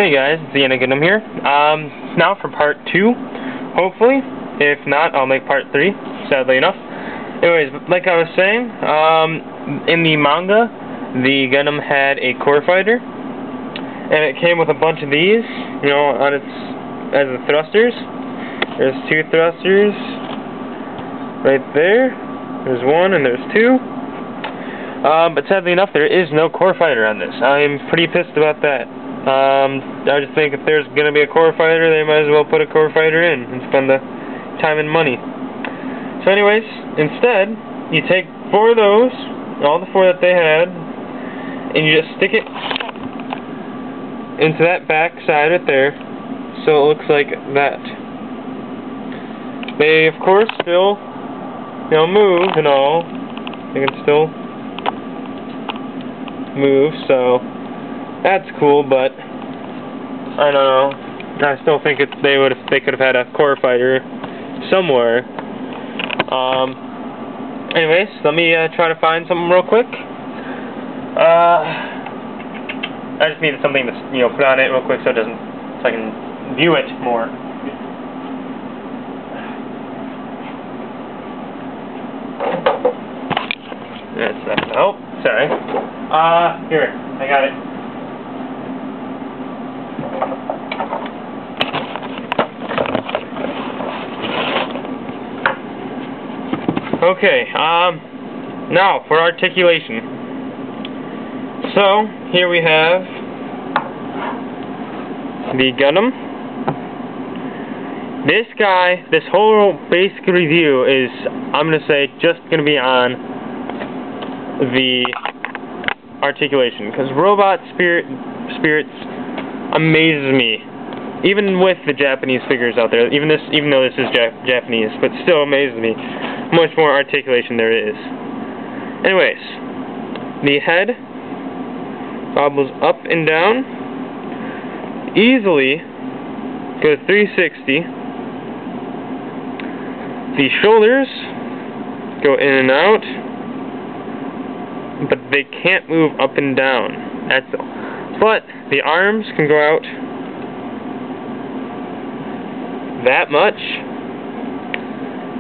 Hey guys, it's the Gundam here. Now for part 2, hopefully. If not, I'll make part 3, sadly enough. Anyways, like I was saying, in the manga, the Gundam had a core fighter, and it came with a bunch of these, you know, on its, as the thrusters. There's 2 thrusters, right there. There's 1 and there's 2. But sadly enough, there is no core fighter on this. I'm pretty pissed about that. I just think if there's going to be a core fighter, they might as well put a core fighter in and spend the time and money. So anyways, instead, you take 4 of those, all the 4 that they had, and you just stick it into that back side right there, so it looks like that. They, of course, still, you know, move and all. They can still move, so that's cool, but I don't know. I still think they could have had a core fighter somewhere. Anyways, let me try to find something real quick. I just needed something to, you know, put on it real quick so it doesn't, so I can view it more. That's not gonna help. Sorry. Here, I got it. Okay, now for articulation. So, here we have the Gundam. This guy, this whole basic review is, I'm going to say, just going to be on the articulation, because Robot Spirits amazes me, even with the Japanese figures out there. Even though this is Japanese, but still amazes me. Much more articulation there is. Anyways, the head bobbles up and down, easily goes 360. The shoulders go in and out, but they can't move up and down. That's all. But the arms can go out that much,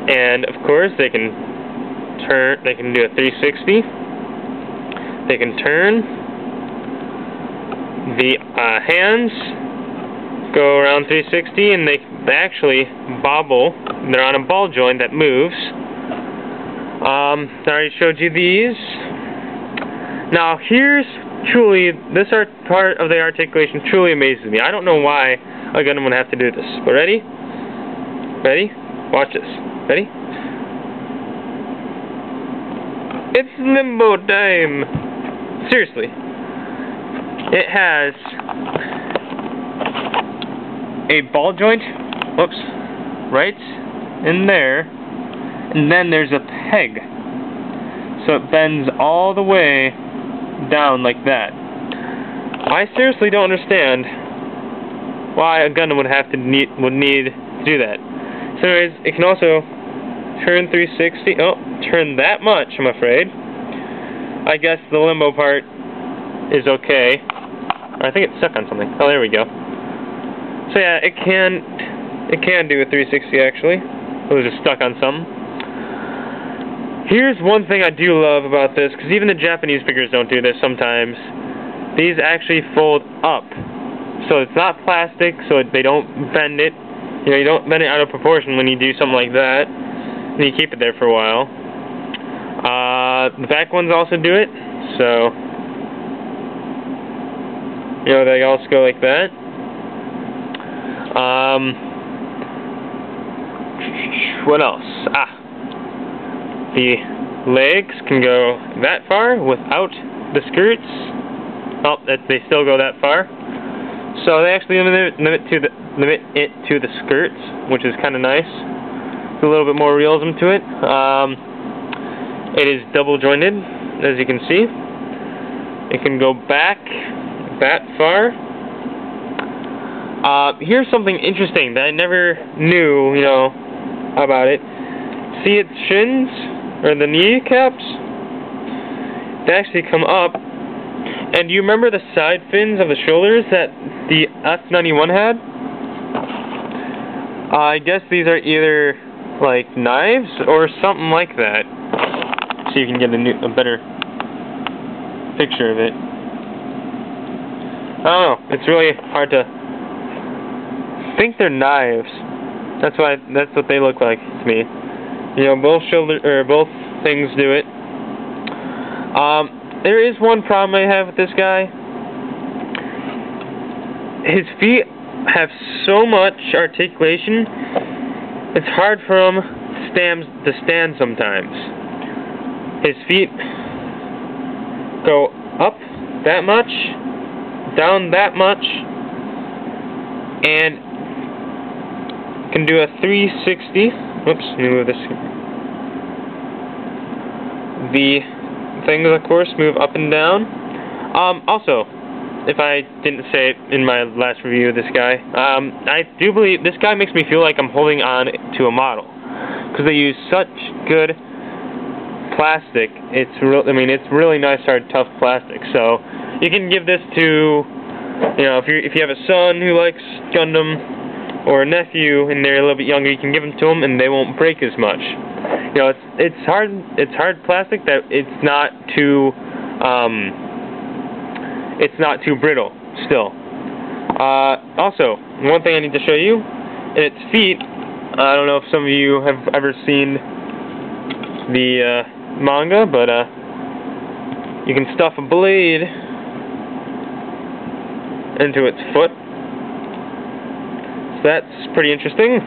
and of course they can turn. They can do a 360. They can turn. The hands go around 360, and they actually bobble. They're on a ball joint that moves. I already showed you these. Now here's truly, this part of the articulation truly amazes me. I don't know why a Gundam would have to do this. But ready? Ready? Watch this. Ready? It's limbo time! Seriously. It has a ball joint, whoops, right in there, and then there's a peg. So it bends all the way down like that. I seriously don't understand why a Gundam would need to do that. So anyways, it can also turn 360. Oh, turn that much, I'm afraid. I guess the limbo part is okay. I think it's stuck on something. Oh, there we go. So yeah, it can do a 360 actually. It was just stuck on something. Here's one thing I do love about this, because even the Japanese figures don't do this sometimes. These actually fold up. So it's not plastic, so they don't bend it. You know, you don't bend it out of proportion when you do something like that. And you keep it there for a while. The back ones also do it, so you know, they also go like that. What else? The legs can go that far without the skirts. Oh, they still go that far. So they actually limit it to the skirts, which is kind of nice. It's a little bit more realism to it. It is double jointed, as you can see. It can go back that far. Here's something interesting that I never knew, you know, about it. See its shins, or the kneecaps? They actually come up And do you remember the side fins of the shoulders that the F91 had? I guess these are either like knives or something like that. So you can get a better picture of it. I don't know. It's really hard to think they're knives. That's what they look like to me. You know, both things do it. There is one problem I have with this guy. His feet have so much articulation, it's hard for him to stand sometimes. His feet go up that much, down that much, and can do a 360. Oops, let me move this. The things, of course, move up and down. Also, if I didn't say it in my last review of this guy, I do believe this guy makes me feel like I'm holding on to a model, because they use such good plastic. It's really nice, hard, tough plastic. So you can give this to, you know, if you have a son who likes Gundam, or a nephew and they're a little bit younger, you can give them to them and they won't break as much. You know, it's hard plastic that it's not too brittle still. Also, one thing I need to show you, in its feet, I don't know if some of you have ever seen the manga, but you can stuff a blade into its foot. So that's pretty interesting.